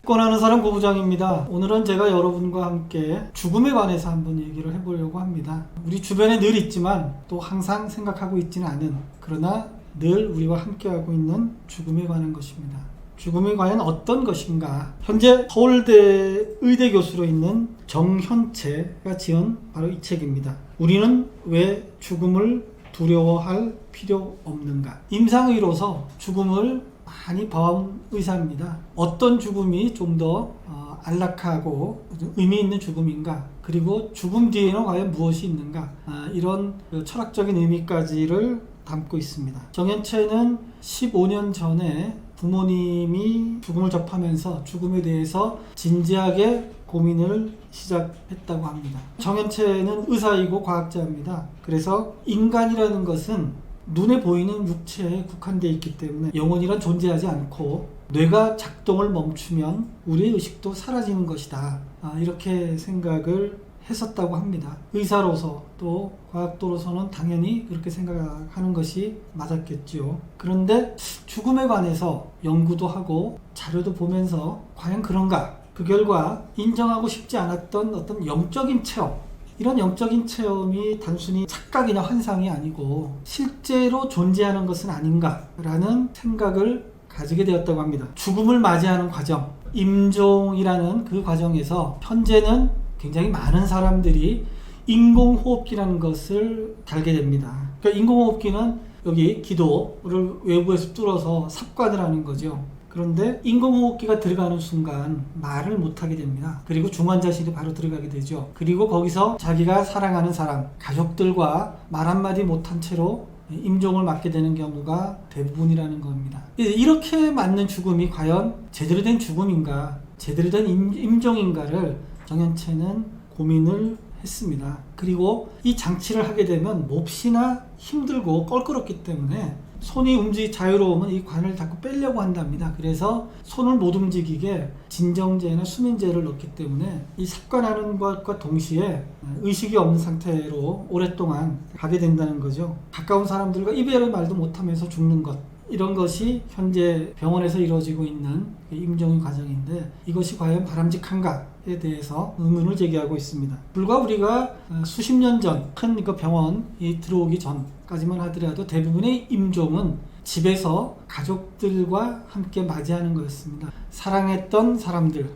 권하는 사람 고부장입니다. 오늘은 제가 여러분과 함께 죽음에 관해서 한번 얘기를 해보려고 합니다. 우리 주변에 늘 있지만 또 항상 생각하고 있지는 않은, 그러나 늘 우리와 함께하고 있는 죽음에 관한 것입니다. 죽음이 과연 어떤 것인가? 현재 서울대 의대 교수로 있는 정현채가 지은 바로 이 책입니다. 우리는 왜 죽음을 두려워할 필요 없는가? 임상의로서 죽음을 많이 봐온 의사입니다. 어떤 죽음이 좀 더 안락하고 의미 있는 죽음인가? 그리고 죽음 뒤에는 과연 무엇이 있는가? 이런 철학적인 의미까지를 담고 있습니다. 정현채는 15년 전에 부모님이 죽음을 접하면서 죽음에 대해서 진지하게 고민을 시작했다고 합니다. 정현채는 의사이고 과학자입니다. 그래서 인간이라는 것은 눈에 보이는 육체에 국한되어 있기 때문에 영혼이란 존재하지 않고 뇌가 작동을 멈추면 우리의 의식도 사라지는 것이다. 이렇게 생각을 했었다고 합니다. 의사로서 또 과학도로서는 당연히 그렇게 생각하는 것이 맞았겠죠. 그런데 죽음에 관해서 연구도 하고 자료도 보면서 과연 그런가? 그 결과 인정하고 싶지 않았던 어떤 영적인 체험, 이런 영적인 체험이 단순히 착각이나 환상이 아니고 실제로 존재하는 것은 아닌가라는 생각을 가지게 되었다고 합니다. 죽음을 맞이하는 과정, 임종이라는 그 과정에서 현재는 굉장히 많은 사람들이 인공호흡기라는 것을 달게 됩니다. 그러니까 인공호흡기는 여기 기도를 외부에서 뚫어서 삽관을 하는 거죠. 그런데 인공호흡기가 들어가는 순간 말을 못하게 됩니다. 그리고 중환자실이 바로 들어가게 되죠. 그리고 거기서 자기가 사랑하는 사람, 가족들과 말 한마디 못한 채로 임종을 맞게 되는 경우가 대부분이라는 겁니다. 이렇게 맞는 죽음이 과연 제대로 된 죽음인가, 제대로 된 임종인가를 정현채는 고민을 했습니다. 그리고 이 장치를 하게 되면 몹시나 힘들고 껄끄럽기 때문에 손이 자유로우면 이 관을 자꾸 빼려고 한답니다. 그래서 손을 못 움직이게 진정제나 수면제를 넣기 때문에 이 삽관하는 것과 동시에 의식이 없는 상태로 오랫동안 가게 된다는 거죠. 가까운 사람들과 이별의 말도 못하면서 죽는 것, 이런 것이 현재 병원에서 이루어지고 있는 임종의 과정인데 이것이 과연 바람직한가에 대해서 의문을 제기하고 있습니다. 불과 우리가 수십 년 전 큰 병원이 들어오기 전까지만 하더라도 대부분의 임종은 집에서 가족들과 함께 맞이하는 거였습니다. 사랑했던 사람들,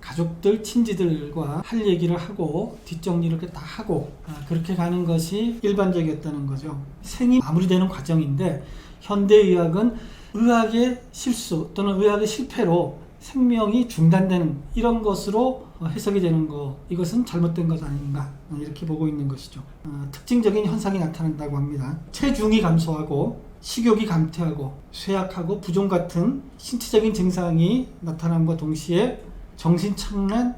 가족들, 친지들과 할 얘기를 하고 뒷정리를 다 하고 그렇게 가는 것이 일반적이었다는 거죠. 생이 마무리되는 과정인데 현대의학은 의학의 실수 또는 의학의 실패로 생명이 중단되는 이런 것으로 해석이 되는 것, 이것은 잘못된 것 아닌가 이렇게 보고 있는 것이죠. 특징적인 현상이 나타난다고 합니다. 체중이 감소하고 식욕이 감퇴하고 쇠약하고 부종 같은 신체적인 증상이 나타남과 동시에 정신착란,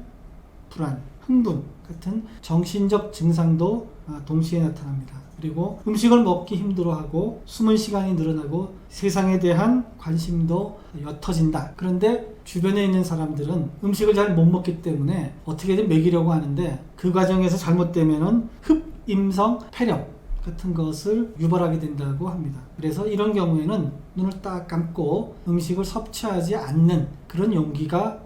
불안, 흥분 같은 정신적 증상도 동시에 나타납니다. 그리고 음식을 먹기 힘들어하고 숨은 시간이 늘어나고 세상에 대한 관심도 옅어진다. 그런데 주변에 있는 사람들은 음식을 잘 못 먹기 때문에 어떻게든 먹이려고 하는데 그 과정에서 잘못되면은 흡임성 폐렴 같은 것을 유발하게 된다고 합니다. 그래서 이런 경우에는 눈을 딱 감고 음식을 섭취하지 않는 그런 용기가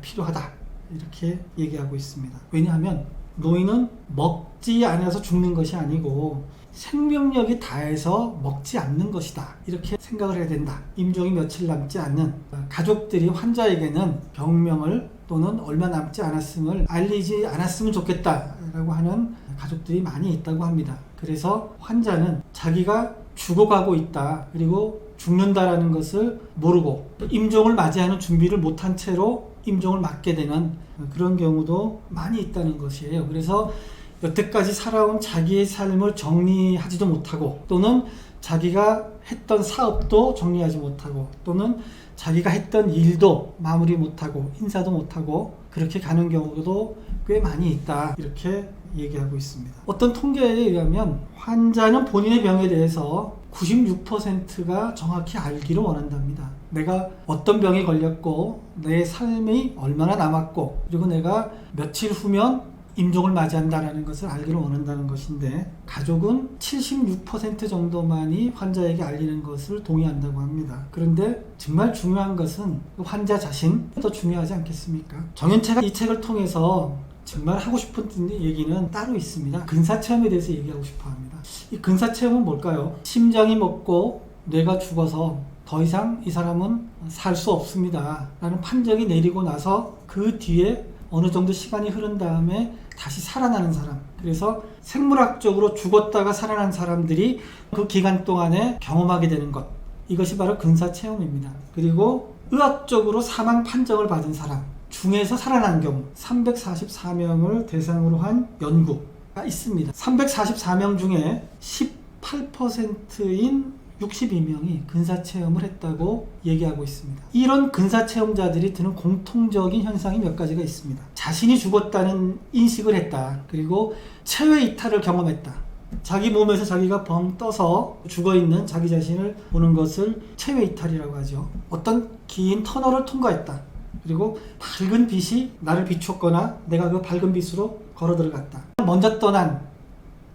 필요하다. 이렇게 얘기하고 있습니다. 왜냐하면 노인은 먹지 않아서 죽는 것이 아니고 생명력이 다해서 먹지 않는 것이다. 이렇게 생각을 해야 된다. 임종이 며칠 남지 않는 가족들이 환자에게는 병명을 또는 얼마 남지 않았음을 알리지 않았으면 좋겠다라고 하는 가족들이 많이 있다고 합니다. 그래서 환자는 자기가 죽어가고 있다, 그리고 죽는다라는 것을 모르고 임종을 맞이하는 준비를 못한 채로 임종을 맞게 되는 그런 경우도 많이 있다는 것이에요. 그래서 여태까지 살아온 자기의 삶을 정리하지도 못하고 또는 자기가 했던 사업도 정리하지 못하고 또는 자기가 했던 일도 마무리 못하고 인사도 못하고 그렇게 가는 경우도 꽤 많이 있다. 이렇게 얘기하고 있습니다. 어떤 통계에 의하면 환자는 본인의 병에 대해서 96%가 정확히 알기를 원한답니다. 내가 어떤 병에 걸렸고 내 삶이 얼마나 남았고 그리고 내가 며칠 후면 임종을 맞이한다는 것을 알기를 원한다는 것인데 가족은 76% 정도만이 환자에게 알리는 것을 동의한다고 합니다. 그런데 정말 중요한 것은 환자 자신 더 중요하지 않겠습니까? 정연채가 이 책을 통해서 정말 하고 싶은 얘기는 따로 있습니다. 근사체험에 대해서 얘기하고 싶어 합니다. 이 근사체험은 뭘까요? 심장이 먹고 뇌가 죽어서 더 이상 이 사람은 살 수 없습니다 라는 판정이 내리고 나서 그 뒤에 어느 정도 시간이 흐른 다음에 다시 살아나는 사람, 그래서 생물학적으로 죽었다가 살아난 사람들이 그 기간 동안에 경험하게 되는 것, 이것이 바로 근사체험입니다. 그리고 의학적으로 사망 판정을 받은 사람 중에서 살아난 경우 344명을 대상으로 한 연구가 있습니다. 344명 중에 18%인 62명이 근사체험을 했다고 얘기하고 있습니다. 이런 근사체험자들이 드는 공통적인 현상이 몇 가지가 있습니다. 자신이 죽었다는 인식을 했다. 그리고 체외 이탈을 경험했다. 자기 몸에서 자기가 벙 떠서 죽어있는 자기 자신을 보는 것을 체외 이탈이라고 하죠. 어떤 긴 터널을 통과했다. 그리고 밝은 빛이 나를 비췄거나 내가 그 밝은 빛으로 걸어 들어갔다. 먼저 떠난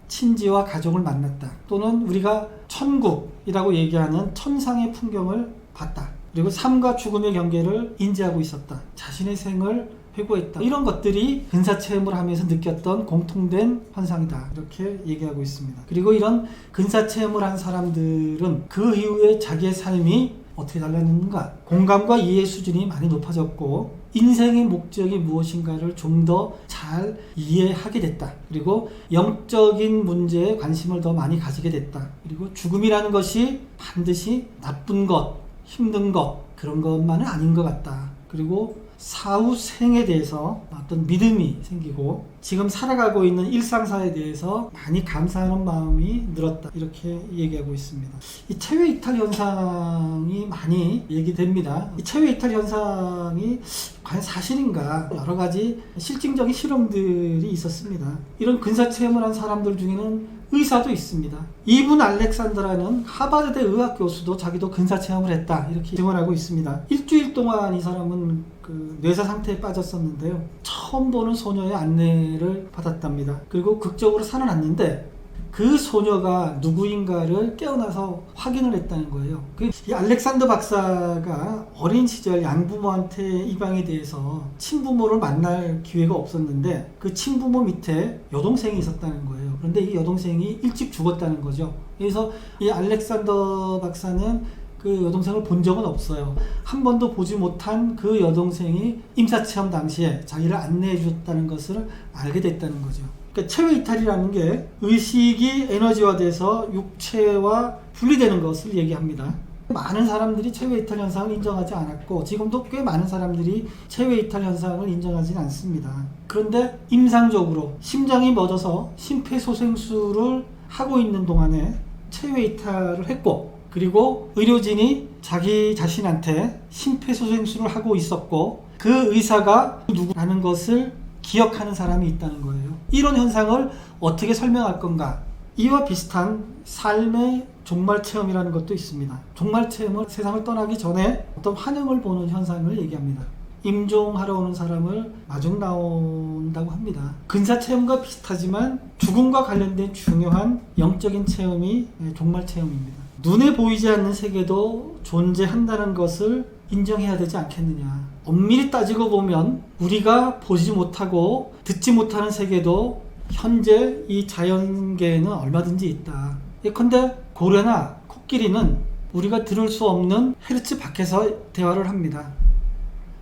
친지와 가족을 만났다. 또는 우리가 천국이라고 얘기하는 천상의 풍경을 봤다. 그리고 삶과 죽음의 경계를 인지하고 있었다. 자신의 생을 회고했다. 이런 것들이 근사체험을 하면서 느꼈던 공통된 현상이다. 이렇게 얘기하고 있습니다. 그리고 이런 근사체험을 한 사람들은 그 이후에 자기의 삶이 어떻게 달라졌는가? 공감과 이해 수준이 많이 높아졌고 인생의 목적이 무엇인가를 좀 더 잘 이해하게 됐다. 그리고 영적인 문제에 관심을 더 많이 가지게 됐다. 그리고 죽음이라는 것이 반드시 나쁜 것, 힘든 것, 그런 것만은 아닌 것 같다. 그리고 사후 생에 대해서 어떤 믿음이 생기고 지금 살아가고 있는 일상사에 대해서 많이 감사하는 마음이 늘었다. 이렇게 얘기하고 있습니다. 이 체외 이탈 현상이 많이 얘기됩니다. 이 체외 이탈 현상이 과연 사실인가? 여러 가지 실증적인 실험들이 있었습니다. 이런 근사체험을 한 사람들 중에는 의사도 있습니다. 이분 알렉산더라는 하버드대 의학 교수도 자기도 근사체험을 했다. 이렇게 증언하고 있습니다. 일주일 동안 이 사람은 그 뇌사 상태에 빠졌었는데요. 처음 보는 소녀의 안내를 받았답니다. 그리고 극적으로 살아났는데 그 소녀가 누구인가를 깨어나서 확인을 했다는 거예요. 이 알렉산더 박사가 어린 시절 양부모한테 입양에 대해서 친부모를 만날 기회가 없었는데 그 친부모 밑에 여동생이 있었다는 거예요. 그런데 이 여동생이 일찍 죽었다는 거죠. 그래서 이 알렉산더 박사는 그 여동생을 본 적은 없어요. 한 번도 보지 못한 그 여동생이 임사체험 당시에 자기를 안내해 줬다는 것을 알게 됐다는 거죠. 그러니까 체외 이탈이라는 게 의식이 에너지화돼서 육체와 분리되는 것을 얘기합니다. 많은 사람들이 체외 이탈 현상을 인정하지 않았고 지금도 꽤 많은 사람들이 체외 이탈 현상을 인정하지는 않습니다. 그런데 임상적으로 심장이 멎어서 심폐소생술을 하고 있는 동안에 체외 이탈을 했고 그리고 의료진이 자기 자신한테 심폐소생술을 하고 있었고 그 의사가 누구라는 것을 기억하는 사람이 있다는 거예요. 이런 현상을 어떻게 설명할 건가? 이와 비슷한 삶의 종말체험이라는 것도 있습니다. 종말체험은 세상을 떠나기 전에 어떤 환영을 보는 현상을 얘기합니다. 임종하러 오는 사람을 마중 나온다고 합니다. 근사체험과 비슷하지만 죽음과 관련된 중요한 영적인 체험이 종말체험입니다. 눈에 보이지 않는 세계도 존재한다는 것을 인정해야 되지 않겠느냐. 엄밀히 따지고 보면 우리가 보지 못하고 듣지 못하는 세계도 현재 이 자연계에는 얼마든지 있다. 예컨대 고래나 코끼리는 우리가 들을 수 없는 헤르츠 밖에서 대화를 합니다.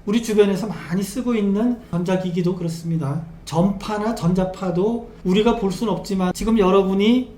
우리 주변에서 많이 쓰고 있는 전자기기도 그렇습니다. 전파나 전자파도 우리가 볼 수는 없지만 지금 여러분이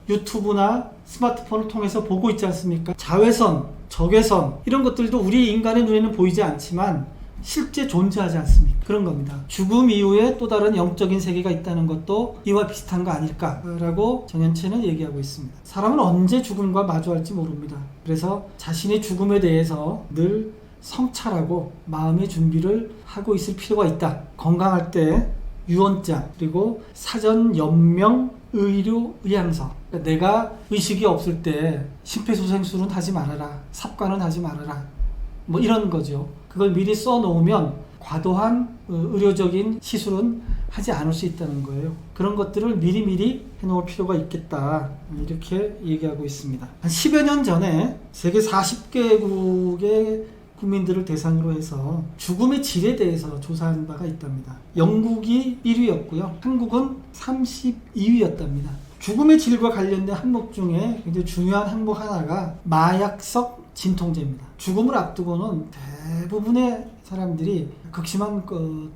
유튜브나 스마트폰을 통해서 보고 있지 않습니까? 자외선, 적외선 이런 것들도 우리 인간의 눈에는 보이지 않지만 실제 존재하지 않습니까? 그런 겁니다. 죽음 이후에 또 다른 영적인 세계가 있다는 것도 이와 비슷한 거 아닐까라고 정연채는 얘기하고 있습니다. 사람은 언제 죽음과 마주할지 모릅니다. 그래서 자신의 죽음에 대해서 늘 성찰하고 마음의 준비를 하고 있을 필요가 있다. 건강할 때 유언장 그리고 사전 연명 의료 의향서. 그러니까 내가 의식이 없을 때 심폐소생술은 하지 말아라. 삽관은 하지 말아라. 뭐 이런 거죠. 그걸 미리 써놓으면 과도한 의료적인 시술은 하지 않을 수 있다는 거예요. 그런 것들을 미리미리 해놓을 필요가 있겠다. 이렇게 얘기하고 있습니다. 한 10여 년 전에 세계 40개국의 국민들을 대상으로 해서 죽음의 질에 대해서 조사한 바가 있답니다. 영국이 1위였고요. 한국은 32위였답니다. 죽음의 질과 관련된 항목 중에 굉장히 중요한 항목 하나가 마약성 진통제입니다. 죽음을 앞두고는 대부분의 사람들이 극심한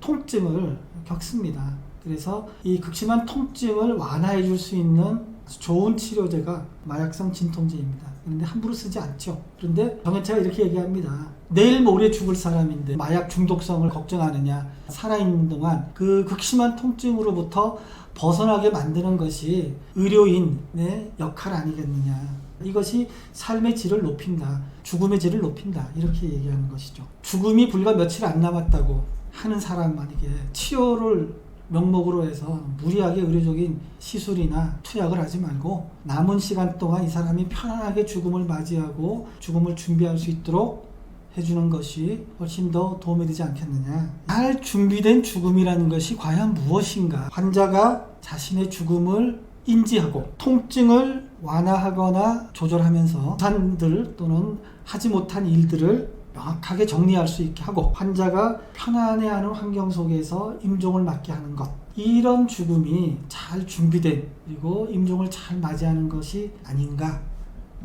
통증을 겪습니다. 그래서 이 극심한 통증을 완화해 줄 수 있는 좋은 치료제가 마약성 진통제입니다. 그런데 함부로 쓰지 않죠. 그런데 정현채가 이렇게 얘기합니다. 내일 모레 죽을 사람인데 마약 중독성을 걱정하느냐. 살아있는 동안 그 극심한 통증으로부터 벗어나게 만드는 것이 의료인의 역할 아니겠느냐. 이것이 삶의 질을 높인다. 죽음의 질을 높인다. 이렇게 얘기하는 것이죠. 죽음이 불과 며칠 안 남았다고 하는 사람만에게 치료를 명목으로 해서 무리하게 의료적인 시술이나 투약을 하지 말고 남은 시간 동안 이 사람이 편안하게 죽음을 맞이하고 죽음을 준비할 수 있도록 해주는 것이 훨씬 더 도움이 되지 않겠느냐. 잘 준비된 죽음이라는 것이 과연 무엇인가. 환자가 자신의 죽음을 인지하고 통증을 완화하거나 조절하면서 산들 또는 하지 못한 일들을 명확하게 정리할 수 있게 하고 환자가 편안해하는 환경 속에서 임종을 맞게 하는 것. 이런 죽음이 잘 준비된 그리고 임종을 잘 맞이하는 것이 아닌가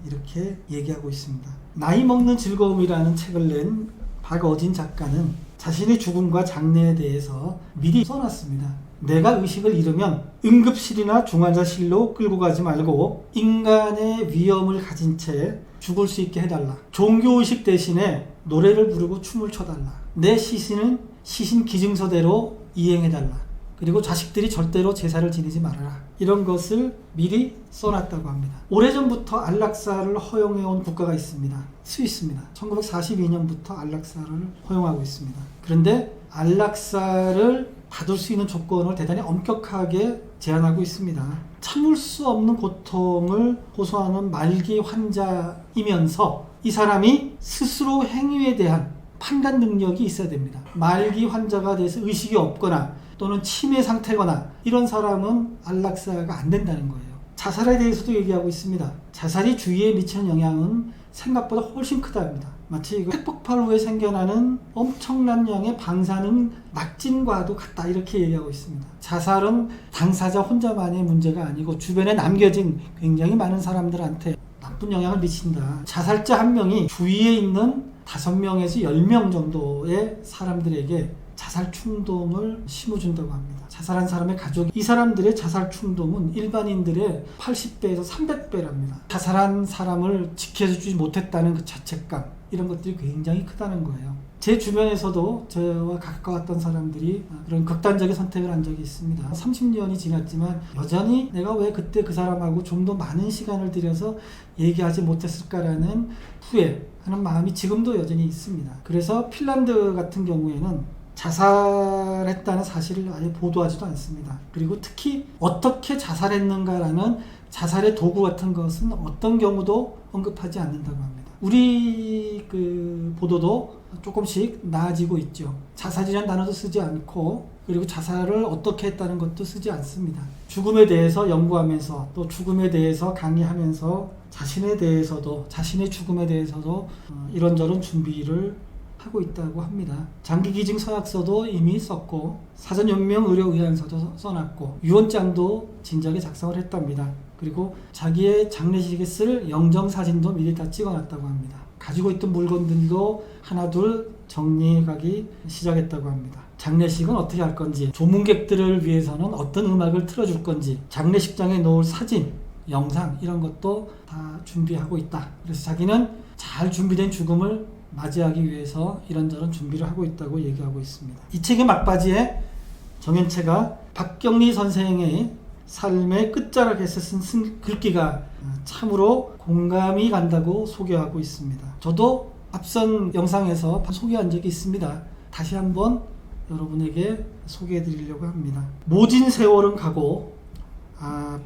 이렇게 얘기하고 있습니다. 나이 먹는 즐거움이라는 책을 낸 박어진 작가는 자신의 죽음과 장래에 대해서 미리 써놨습니다. 내가 의식을 잃으면 응급실이나 중환자실로 끌고 가지 말고 인간의 위험을 가진 채 죽을 수 있게 해달라. 종교의식 대신에 노래를 부르고 춤을 춰달라. 내 시신은 시신 기증서대로 이행해달라. 그리고 자식들이 절대로 제사를 지내지 말아라. 이런 것을 미리 써놨다고 합니다. 오래전부터 안락사를 허용해온 국가가 있습니다. 스위스입니다. 1942년부터 안락사를 허용하고 있습니다. 그런데 안락사를 받을 수 있는 조건을 대단히 엄격하게 제한하고 있습니다. 참을 수 없는 고통을 호소하는 말기 환자이면서 이 사람이 스스로 행위에 대한 판단 능력이 있어야 됩니다. 말기 환자가 돼서 의식이 없거나 또는 치매 상태거나 이런 사람은 안락사가 안 된다는 거예요. 자살에 대해서도 얘기하고 있습니다. 자살이 주위에 미치는 영향은 생각보다 훨씬 크답니다. 마치 핵폭발 후에 생겨나는 엄청난 양의 방사능 낙진과도 같다 이렇게 얘기하고 있습니다. 자살은 당사자 혼자만의 문제가 아니고 주변에 남겨진 굉장히 많은 사람들한테 나쁜 영향을 미친다. 자살자 한 명이 주위에 있는 5명에서 10명 정도의 사람들에게 자살 충동을 심어준다고 합니다. 자살한 사람의 가족이 이 사람들의 자살 충동은 일반인들의 80배에서 300배랍니다. 자살한 사람을 지켜주지 못했다는 그 죄책감 이런 것들이 굉장히 크다는 거예요. 제 주변에서도 저와 가까웠던 사람들이 그런 극단적인 선택을 한 적이 있습니다. 30년이 지났지만 여전히 내가 왜 그때 그 사람하고 좀 더 많은 시간을 들여서 얘기하지 못했을까라는 후회하는 마음이 지금도 여전히 있습니다. 그래서 핀란드 같은 경우에는 자살했다는 사실을 아예 보도하지도 않습니다. 그리고 특히 어떻게 자살했는가라는 자살의 도구 같은 것은 어떤 경우도 언급하지 않는다고 합니다. 우리 보도도 조금씩 나아지고 있죠. 자살이라는 단어도 쓰지 않고 그리고 자살을 어떻게 했다는 것도 쓰지 않습니다. 죽음에 대해서 연구하면서 또 죽음에 대해서 강의하면서 자신에 대해서도 자신의 죽음에 대해서도 이런저런 준비를 하고 있다고 합니다. 장기기증 서약서도 이미 썼고 사전연명 의료의안서도 써놨고 유언장도 진작에 작성을 했답니다. 그리고 자기의 장례식에 쓸 영정사진도 미리 다 찍어놨다고 합니다. 가지고 있던 물건들도 하나둘 정리해가기 시작했다고 합니다. 장례식은 어떻게 할 건지, 조문객들을 위해서는 어떤 음악을 틀어줄 건지, 장례식장에 놓을 사진, 영상 이런 것도 다 준비하고 있다. 그래서 자기는 잘 준비된 죽음을 맞이하기 위해서 이런저런 준비를 하고 있다고 얘기하고 있습니다. 이 책의 막바지에 정현채가 박경리 선생의 삶의 끝자락에서 쓴 글귀가 참으로 공감이 간다고 소개하고 있습니다. 저도 앞선 영상에서 소개한 적이 있습니다. 다시 한번 여러분에게 소개해 드리려고 합니다. 모진 세월은 가고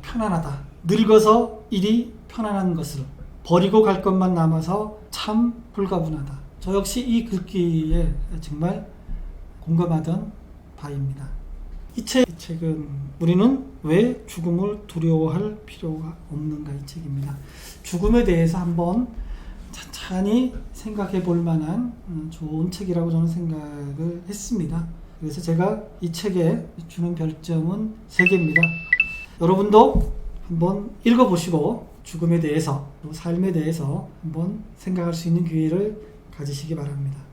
편안하다. 늙어서 일이 편안한 것을 버리고 갈 것만 남아서 참 불가분하다. 저 역시 이 글귀에 정말 공감하던 바입니다. 이 책은 우리는 왜 죽음을 두려워할 필요가 없는가, 이 책입니다. 죽음에 대해서 한번 찬찬히 생각해 볼 만한 좋은 책이라고 저는 생각을 했습니다. 그래서 제가 이 책에 주는 별점은 3개입니다. 여러분도 한번 읽어보시고 죽음에 대해서, 또 삶에 대해서 한번 생각할 수 있는 기회를 가지시기 바랍니다.